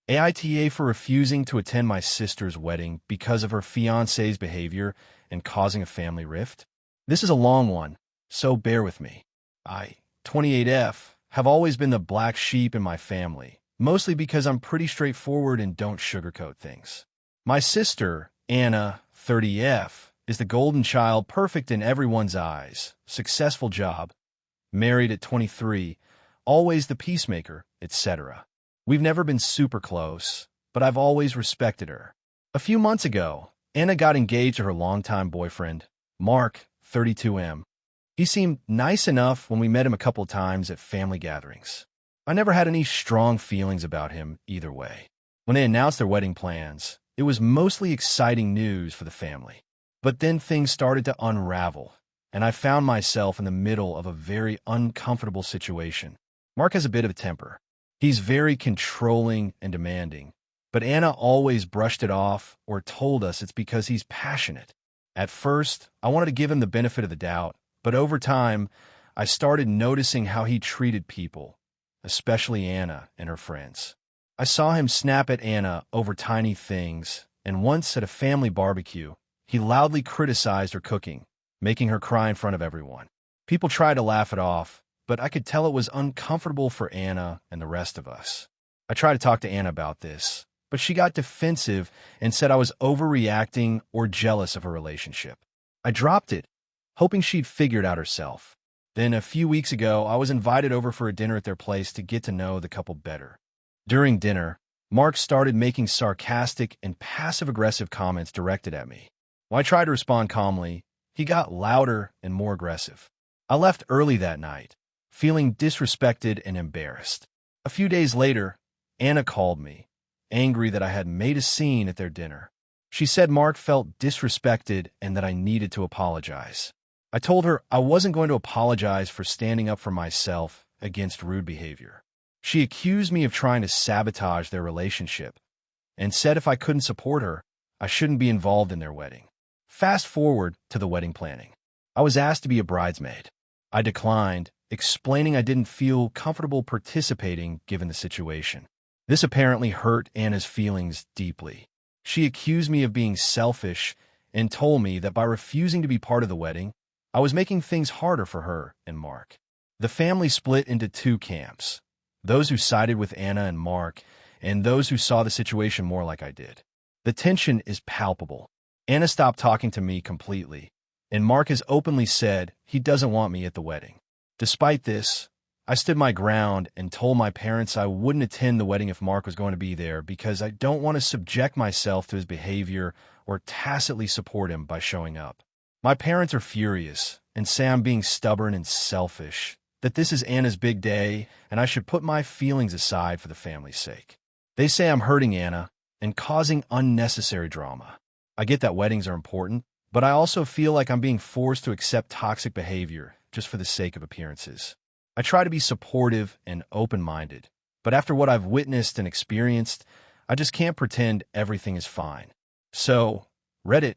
AITA for refusing to attend my sister's wedding because of her fiancé's behavior and causing a family rift. This is a long one, so bear with me. I, 28F, have always been the black sheep in my family, mostly because I'm pretty straightforward and don't sugarcoat things. My sister, Anna, 30F, is the golden child, perfect in everyone's eyes, successful job, married at 23, always the peacemaker, etc. We've never been super close, but I've always respected her. A few months ago, Anna got engaged to her longtime boyfriend, Mark, 32M. He seemed nice enough when we met him a couple times at family gatherings. I never had any strong feelings about him either way. When they announced their wedding plans, it was mostly exciting news for the family. But then things started to unravel, and I found myself in the middle of a very uncomfortable situation. Mark has a bit of a temper. He's very controlling and demanding, but Anna always brushed it off or told us it's because he's passionate. At first, I wanted to give him the benefit of the doubt, but over time, I started noticing how he treated people, especially Anna and her friends. I saw him snap at Anna over tiny things, and once at a family barbecue, he loudly criticized her cooking, making her cry in front of everyone. People tried to laugh it off, but I could tell it was uncomfortable for Anna and the rest of us. I tried to talk to Anna about this, but she got defensive and said I was overreacting or jealous of her relationship. I dropped it, hoping she'd figure it out herself. Then a few weeks ago, I was invited over for a dinner at their place to get to know the couple better. During dinner, Mark started making sarcastic and passive-aggressive comments directed at me. When I tried to respond calmly, he got louder and more aggressive. I left early that night, feeling disrespected and embarrassed. A few days later, Anna called me, angry that I had made a scene at their dinner. She said Mark felt disrespected and that I needed to apologize. I told her I wasn't going to apologize for standing up for myself against rude behavior. She accused me of trying to sabotage their relationship and said if I couldn't support her, I shouldn't be involved in their wedding. Fast forward to the wedding planning. I was asked to be a bridesmaid. I declined, explaining I didn't feel comfortable participating given the situation. This apparently hurt Anna's feelings deeply. She accused me of being selfish and told me that by refusing to be part of the wedding, I was making things harder for her and Mark. The family split into two camps, those who sided with Anna and Mark, and those who saw the situation more like I did. The tension is palpable. Anna stopped talking to me completely, and Mark has openly said he doesn't want me at the wedding. Despite this, I stood my ground and told my parents I wouldn't attend the wedding if Mark was going to be there because I don't want to subject myself to his behavior or tacitly support him by showing up. My parents are furious and say I'm being stubborn and selfish, that this is Anna's big day and I should put my feelings aside for the family's sake. They say I'm hurting Anna and causing unnecessary drama. I get that weddings are important, but I also feel like I'm being forced to accept toxic behavior just for the sake of appearances. I try to be supportive and open-minded, but after what I've witnessed and experienced, I just can't pretend everything is fine. So, Reddit,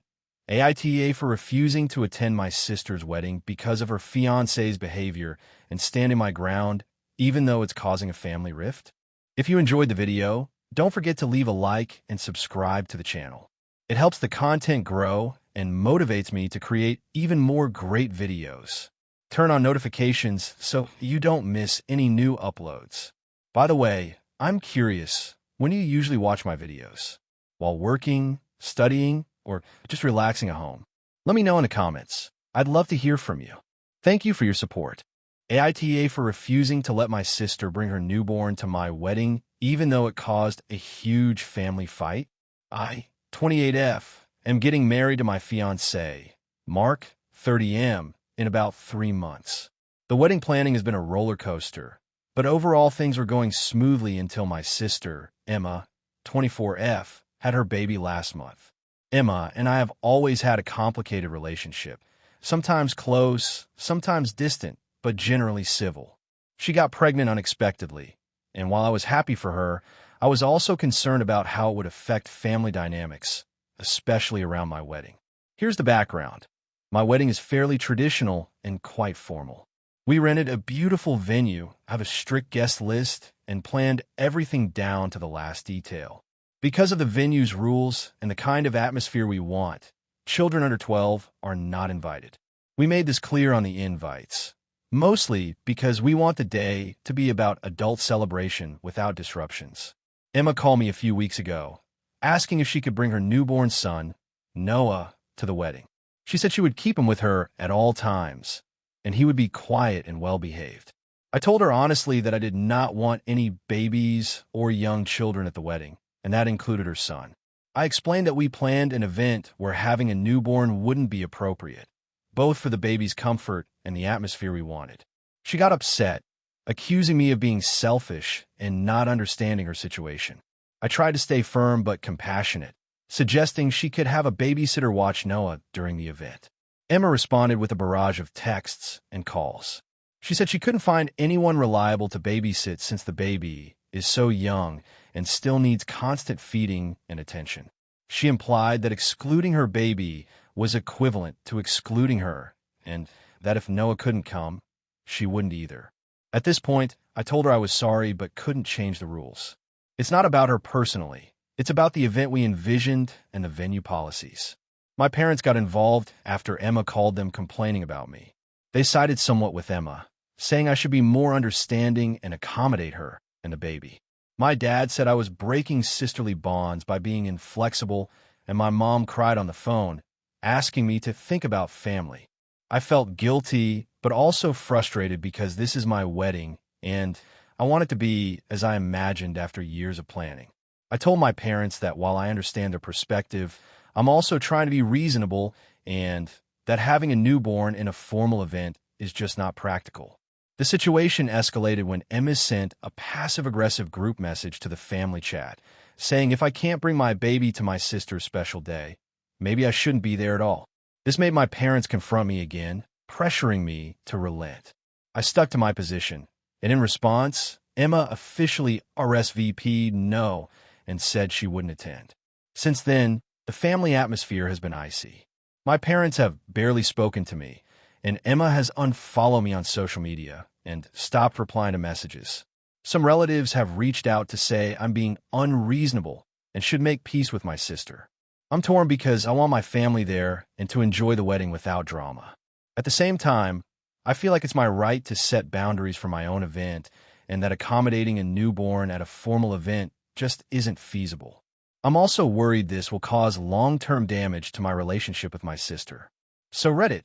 AITA for refusing to attend my sister's wedding because of her fiancé's behavior and standing my ground, even though it's causing a family rift? If you enjoyed the video, don't forget to leave a like and subscribe to the channel. It helps the content grow and motivates me to create even more great videos. Turn on notifications so you don't miss any new uploads. By the way, I'm curious, when do you usually watch my videos? While working, studying, or just relaxing at home? Let me know in the comments. I'd love to hear from you. Thank you for your support. AITA for refusing to let my sister bring her newborn to my wedding, even though it caused a huge family fight. I, 28F, am getting married to my fiancé, Mark, 30M, in about 3 months. The wedding planning has been a roller coaster, but overall things were going smoothly until my sister, Emma, 24F, had her baby last month. Emma and I have always had a complicated relationship, sometimes close, sometimes distant, but generally civil. She got pregnant unexpectedly, and while I was happy for her, I was also concerned about how it would affect family dynamics, especially around my wedding. Here's the background. My wedding is fairly traditional and quite formal. We rented a beautiful venue, have a strict guest list, and planned everything down to the last detail. Because of the venue's rules and the kind of atmosphere we want, children under 12 are not invited. We made this clear on the invites, mostly because we want the day to be about adult celebration without disruptions. Emma called me a few weeks ago, asking if she could bring her newborn son, Noah, to the wedding. She said she would keep him with her at all times, and he would be quiet and well-behaved. I told her honestly that I did not want any babies or young children at the wedding, and that included her son. I explained that we planned an event where having a newborn wouldn't be appropriate, both for the baby's comfort and the atmosphere we wanted. She got upset, accusing me of being selfish and not understanding her situation. I tried to stay firm but compassionate, suggesting she could have a babysitter watch Noah during the event. Emma responded with a barrage of texts and calls. She said she couldn't find anyone reliable to babysit since the baby is so young and still needs constant feeding and attention. She implied that excluding her baby was equivalent to excluding her, and that if Noah couldn't come, she wouldn't either. At this point, I told her I was sorry but couldn't change the rules. It's not about her personally. It's about the event we envisioned and the venue policies. My parents got involved after Emma called them complaining about me. They sided somewhat with Emma, saying I should be more understanding and accommodate her and the baby. My dad said I was breaking sisterly bonds by being inflexible, and my mom cried on the phone, asking me to think about family. I felt guilty, but also frustrated because this is my wedding, and I want it to be as I imagined after years of planning. I told my parents that while I understand their perspective, I'm also trying to be reasonable and that having a newborn in a formal event is just not practical. The situation escalated when Emma sent a passive-aggressive group message to the family chat, saying if I can't bring my baby to my sister's special day, maybe I shouldn't be there at all. This made my parents confront me again, pressuring me to relent. I stuck to my position, and in response, Emma officially RSVP'd no and said she wouldn't attend. Since then, the family atmosphere has been icy. My parents have barely spoken to me, and Emma has unfollowed me on social media and stopped replying to messages. Some relatives have reached out to say I'm being unreasonable and should make peace with my sister. I'm torn because I want my family there and to enjoy the wedding without drama. At the same time, I feel like it's my right to set boundaries for my own event and that accommodating a newborn at a formal event just isn't feasible. I'm also worried this will cause long-term damage to my relationship with my sister. So Reddit,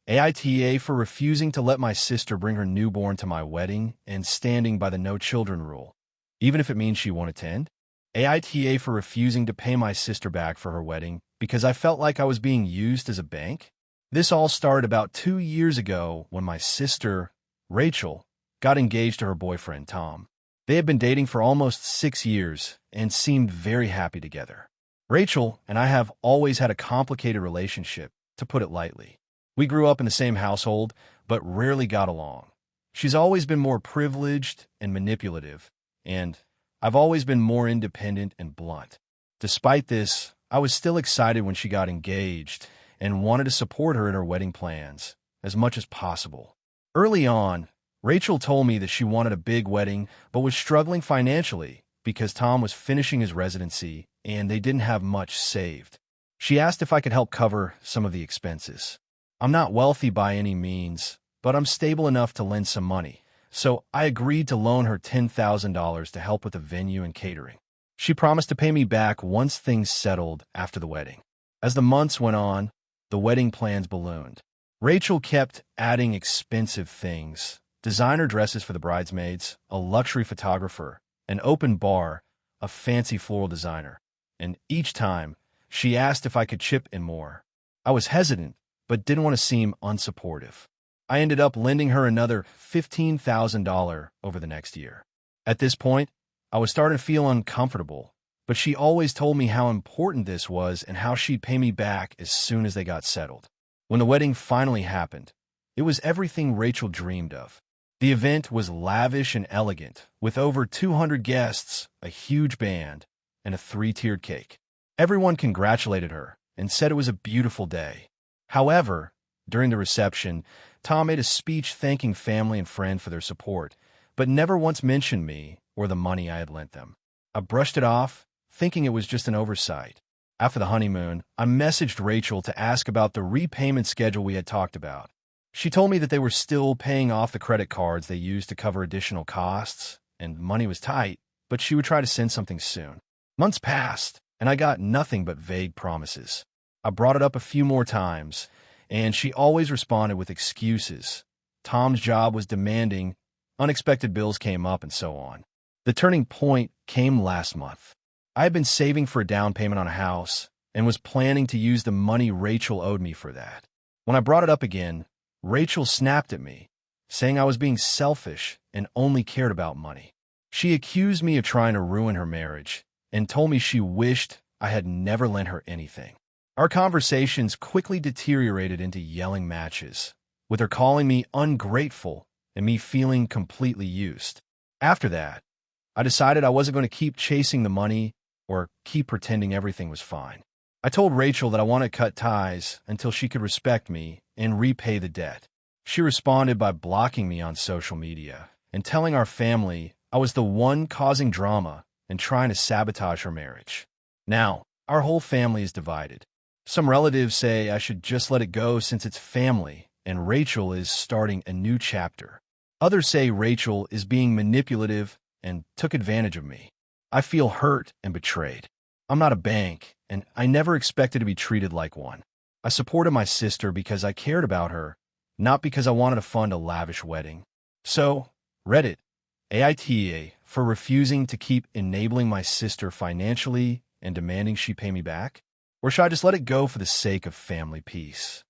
AITA for refusing to let my sister bring her newborn to my wedding and standing by the no children rule, even if it means she won't attend. AITA for refusing to pay my sister back for her wedding because I felt like I was being used as a bank. This all started about 2 years ago when my sister, Rachel, got engaged to her boyfriend, Tom. They had been dating for almost 6 years and seemed very happy together. Rachel and I have always had a complicated relationship, to put it lightly. We grew up in the same household, but rarely got along. She's always been more privileged and manipulative, and I've always been more independent and blunt. Despite this, I was still excited when she got engaged and wanted to support her in her wedding plans as much as possible. Early on, Rachel told me that she wanted a big wedding but was struggling financially because Tom was finishing his residency and they didn't have much saved. She asked if I could help cover some of the expenses. I'm not wealthy by any means, but I'm stable enough to lend some money, so I agreed to loan her $10,000 to help with the venue and catering. She promised to pay me back once things settled after the wedding. As the months went on, the wedding plans ballooned. Rachel kept adding expensive things: designer dresses for the bridesmaids, a luxury photographer, an open bar, a fancy floral designer. And each time, she asked if I could chip in more. I was hesitant, but didn't want to seem unsupportive. I ended up lending her another $15,000 over the next year. At this point, I was starting to feel uncomfortable, but she always told me how important this was and how she'd pay me back as soon as they got settled. When the wedding finally happened, it was everything Rachel dreamed of. The event was lavish and elegant, with over 200 guests, a huge band, and a 3-tiered cake. Everyone congratulated her and said it was a beautiful day. However, During the reception, Tom made a speech thanking family and friends for their support, but never once mentioned me or the money I had lent them. I brushed it off, thinking it was just an oversight. After the honeymoon, I messaged Rachel to ask about the repayment schedule we had talked about. She told me that they were still paying off the credit cards they used to cover additional costs, and money was tight, but she would try to send something soon. Months passed, and I got nothing but vague promises. I brought it up a few more times, and she always responded with excuses. Tom's job was demanding, unexpected bills came up, and so on. The turning point came last month. I had been saving for a down payment on a house and was planning to use the money Rachel owed me for that. When I brought it up again, Rachel snapped at me, saying I was being selfish and only cared about money. She accused me of trying to ruin her marriage and told me she wished I had never lent her anything. Our conversations quickly deteriorated into yelling matches, with her calling me ungrateful and me feeling completely used. After that, I decided I wasn't going to keep chasing the money or keep pretending everything was fine. I told Rachel that I wanted to cut ties until she could respect me and repay the debt. She responded by blocking me on social media and telling our family I was the one causing drama and trying to sabotage her marriage. Now, our whole family is divided. Some relatives say I should just let it go since it's family and Rachel is starting a new chapter. Others say Rachel is being manipulative and took advantage of me. I feel hurt and betrayed. I'm not a bank, and I never expected to be treated like one. I supported my sister because I cared about her, not because I wanted to fund a lavish wedding. So, Reddit, AITA, for refusing to keep enabling my sister financially and demanding she pay me back? Or should I just let it go for the sake of family peace?